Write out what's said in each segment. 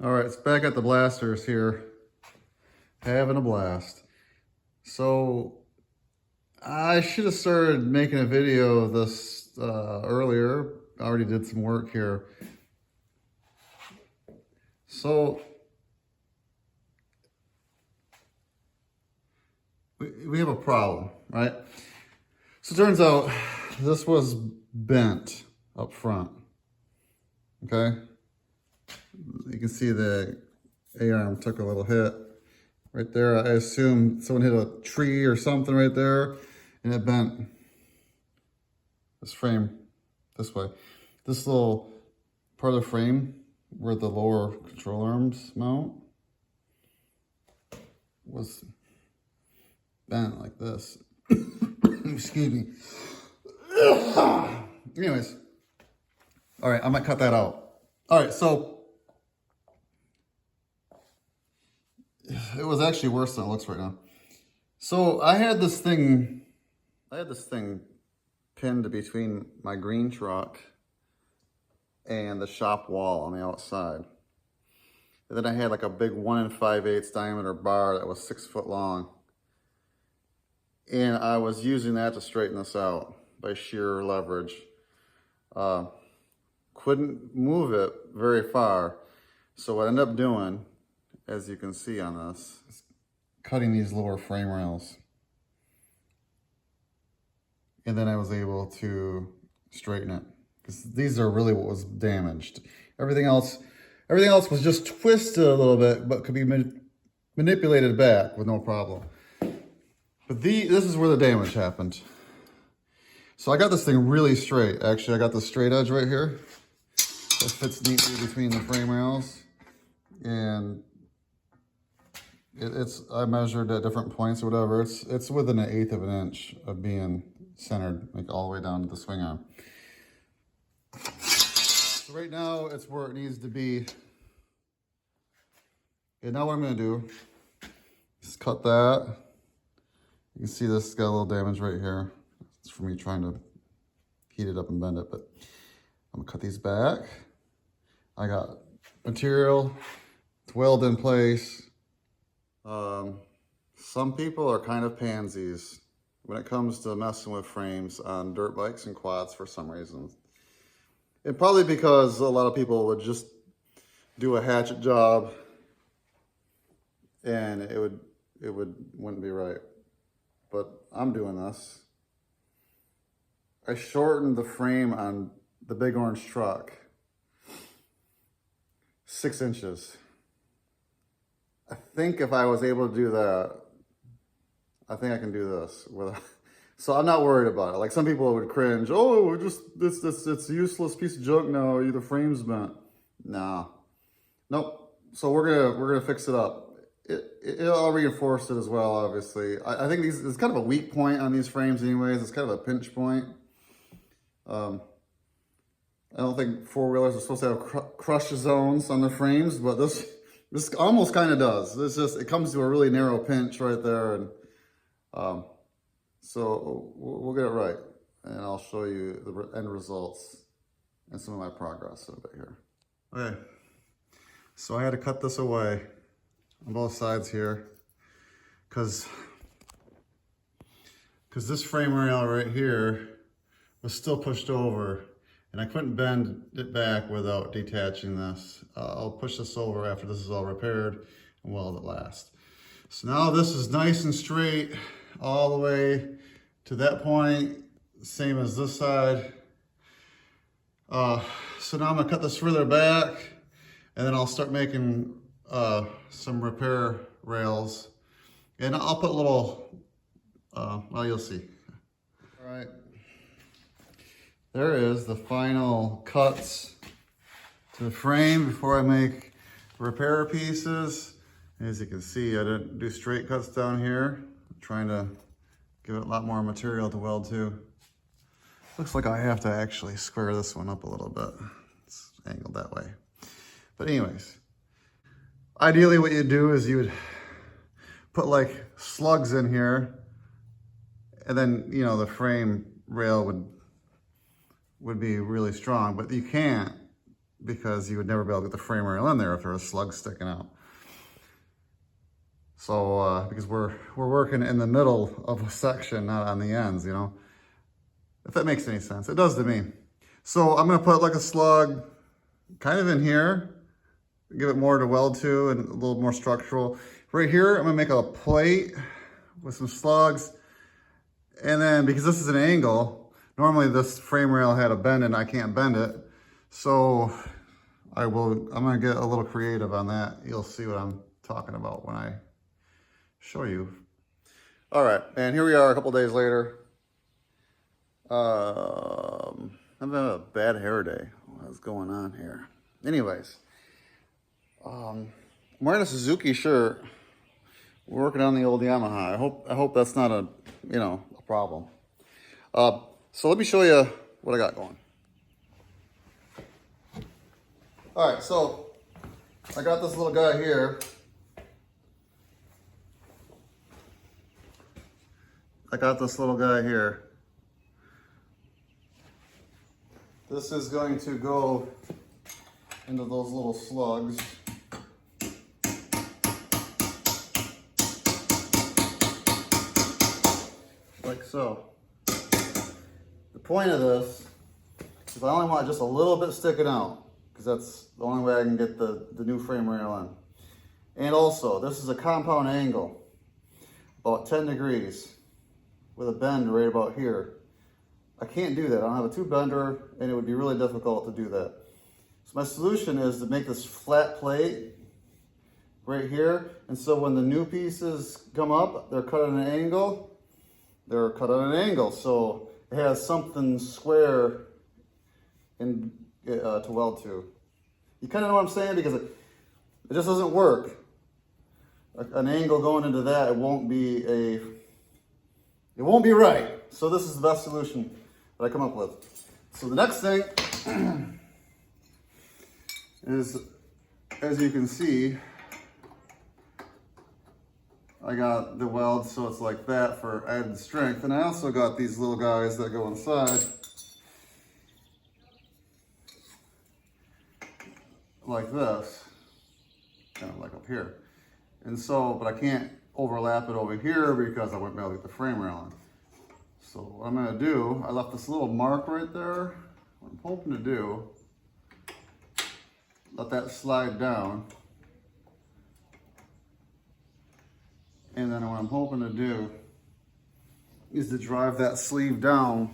All right, it's back at the Blasters here, having a blast. So I should have started making a video of this earlier. I already did some work here. So we have a problem, right? So it turns out this was bent up front, okay? You can see the A-arm took a little hit right there. I assume someone hit a tree or something right there and it bent this frame this way. This little part of the frame where the lower control arms mount was bent like this. Excuse me. Anyways, all right, I might cut that out. All right, so it was actually worse than it looks right now. So I had this thing pinned between my green truck and the shop wall on the outside. And then I had like a big 1 5/8 diameter bar that was 6 foot long. And I was using that to straighten this out by sheer leverage. Couldn't move it very far. So what I ended up doing, as you can see on this, is cutting these lower frame rails. And then I was able to straighten it, because these are really what was damaged. Everything else was just twisted a little bit, but could be manipulated back with no problem. But this is where the damage happened. So I got this thing really straight. Actually, I got the straight edge right here. It fits neatly between the frame rails. And I measured at different points or whatever. It's within 1/8 of an inch of being centered, like all the way down to the swing arm. So right now, it's where it needs to be. And now what I'm gonna do is cut that. You can see this got a little damage right here. It's from me trying to heat it up and bend it, but I'm gonna cut these back. I got material to weld in place. Some people are kind of pansies when it comes to messing with frames on dirt bikes and quads for some reason. And probably because a lot of people would just do a hatchet job and it wouldn't be right. But I'm doing this. I shortened the frame on the big orange truck 6 inches. I think if I was able to do that, I think I can do this. So I'm not worried about it. Like some people would cringe, oh, it's a useless piece of junk now, the frame's bent. Nah, nope. So we're gonna fix it up. I'll reinforce it as well, obviously. I think it's kind of a weak point on these frames anyways. It's kind of a pinch point. I don't think four-wheelers are supposed to have crush zones on their frames, but this almost kind of does. It comes to a really narrow pinch right there. And so we'll get it right. And I'll show you the end results and some of my progress in a bit here. Okay, so I had to cut this away on both sides here, because this frame rail right here was still pushed over and I couldn't bend it back without detaching this. I'll push this over after this is all repaired and weld it last. So now this is nice and straight all the way to that point, same as this side. So now I'm gonna cut this further back and then I'll start making some repair rails, and I'll put little, well, you'll see. All right, there is the final cuts to the frame before I make repair pieces. As you can see, I didn't do straight cuts down here. I'm trying to give it a lot more material to weld to. Looks like I have to actually square this one up a little bit. It's angled that way. But anyways, ideally what you'd do is you would put like slugs in here, and then, you know, the frame rail would be really strong, but you can't because you would never be able to get the frame rail in there if there was slugs sticking out. So, because we're working in the middle of a section, not on the ends, you know, if that makes any sense. It does to me. So I'm gonna put like a slug kind of in here, give it more to weld to and a little more structural. Right here, I'm gonna make a plate with some slugs. And then because this is an angle, normally this frame rail had a bend and I can't bend it. So I'm gonna get a little creative on that. You'll see what I'm talking about when I show you. All right, and here we are a couple days later. I'm having a bad hair day. What's going on here? Anyways, I'm wearing a Suzuki shirt. We're working on the old Yamaha. I hope that's not a problem. So let me show you what I got going. All right, so I got this little guy here. This is going to go into those little slugs. Like so. The point of this is I only want just a little bit sticking out because that's the only way I can get the new frame rail in. And also, this is a compound angle, about 10 degrees with a bend right about here. I can't do that. I don't have a tube bender and it would be really difficult to do that. So my solution is to make this flat plate right here. And so when the new pieces come up, they're cut at an angle. So it has something square in, to weld to. You kind of know what I'm saying? Because it just doesn't work. An angle going into that, it won't be right. So this is the best solution that I come up with. So the next thing is, as you can see, I got the weld so it's like that for added strength. And I also got these little guys that go inside like this, kind of like up here. And so, but I can't overlap it over here because I wouldn't be able to get the frame rail in. So what I'm gonna do, I left this little mark right there. What I'm hoping to do, let that slide down. And then what I'm hoping to do is to drive that sleeve down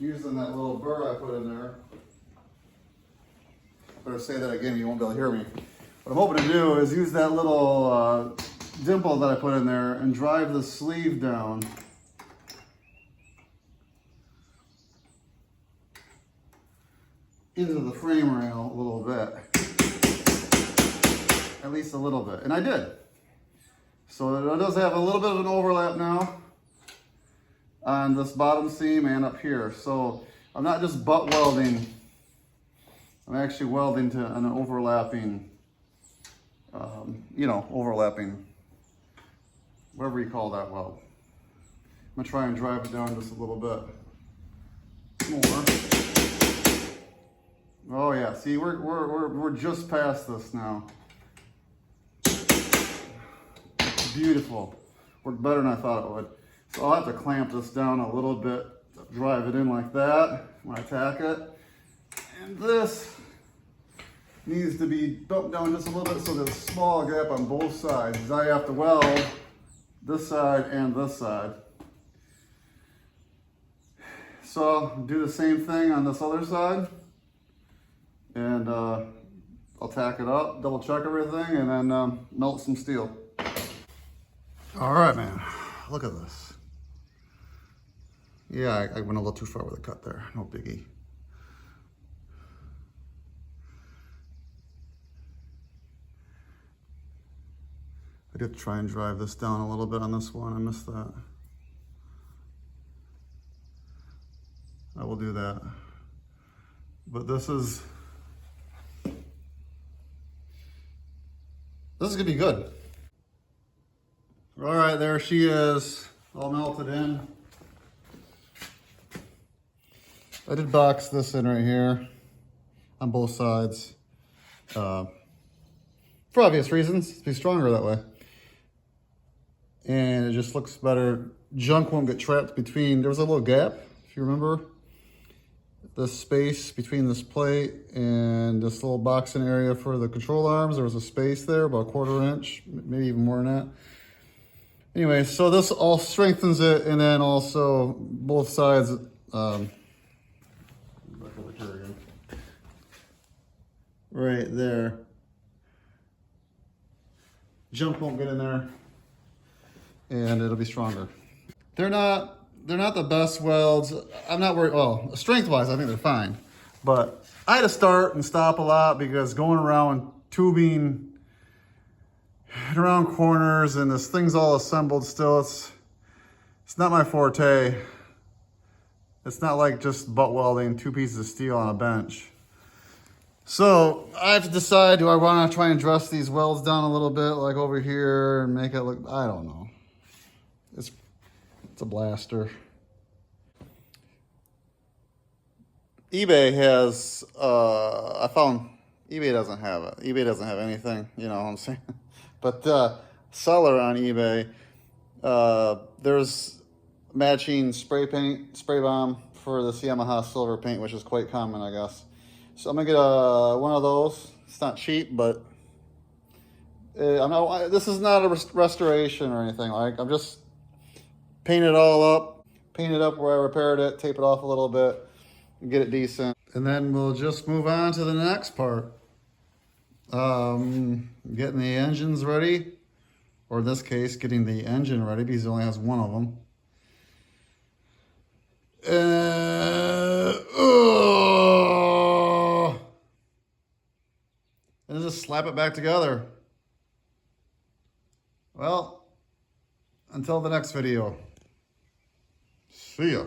using that little burr I put in there. I better say that again, you won't be able to hear me. What I'm hoping to do is use that little dimple that I put in there and drive the sleeve down. Into the frame rail a little bit. At least a little bit. And I did. So it does have a little bit of an overlap now on this bottom seam and up here. So I'm not just butt welding, I'm actually welding to an overlapping, overlapping, whatever you call that weld. I'm gonna try and drive it down just a little bit more. Oh yeah, see, we're just past this now. Beautiful. Worked better than I thought it would. So I'll have to clamp this down a little bit, drive it in like that when I tack it. And this needs to be bumped down just a little bit so there's a small gap on both sides, because I have to weld this side and this side. So do the same thing on this other side. And I'll tack it up, double check everything, and then melt some steel. All right, man, look at this. Yeah, I went a little too far with the cut there, no biggie. I did try and drive this down a little bit on this one, I missed that. I will do that. But this is gonna be good. All right, there she is, all melted in. I did box this in right here. on both sides. For obvious reasons, to be stronger that way. And it just looks better. Junk won't get trapped between, there was a little gap, if you remember. The space between this plate and this little boxing area for the control arms, there was a space there, about a 1/4 inch, maybe even more than that. Anyway, so this all strengthens it, and then also both sides, back over here again. Right there. Junk won't get in there, and it'll be stronger. They're not the best welds. I'm not worried. Well, strength-wise, I think they're fine. But I had to start and stop a lot because going around tubing and around corners, and this thing's all assembled still. It's not my forte. It's not like just butt welding 2 pieces of steel on a bench. So I have to decide, do I want to try and dress these welds down a little bit, like over here, and make it look, I don't know. It's a blaster. eBay has, I found, eBay doesn't have it. eBay doesn't have anything, you know what I'm saying? But seller on eBay, there's matching spray bomb for this Yamaha silver paint, which is quite common, I guess. So I'm gonna get one of those. It's not cheap, but this is not a restoration or anything. Like, I'm just paint it all up, paint it up where I repaired it, tape it off a little bit, and get it decent. And then we'll just move on to the next part. Getting the engines ready, or in this case, getting the engine ready because it only has one of them. And just slap it back together. Well, until the next video. See ya.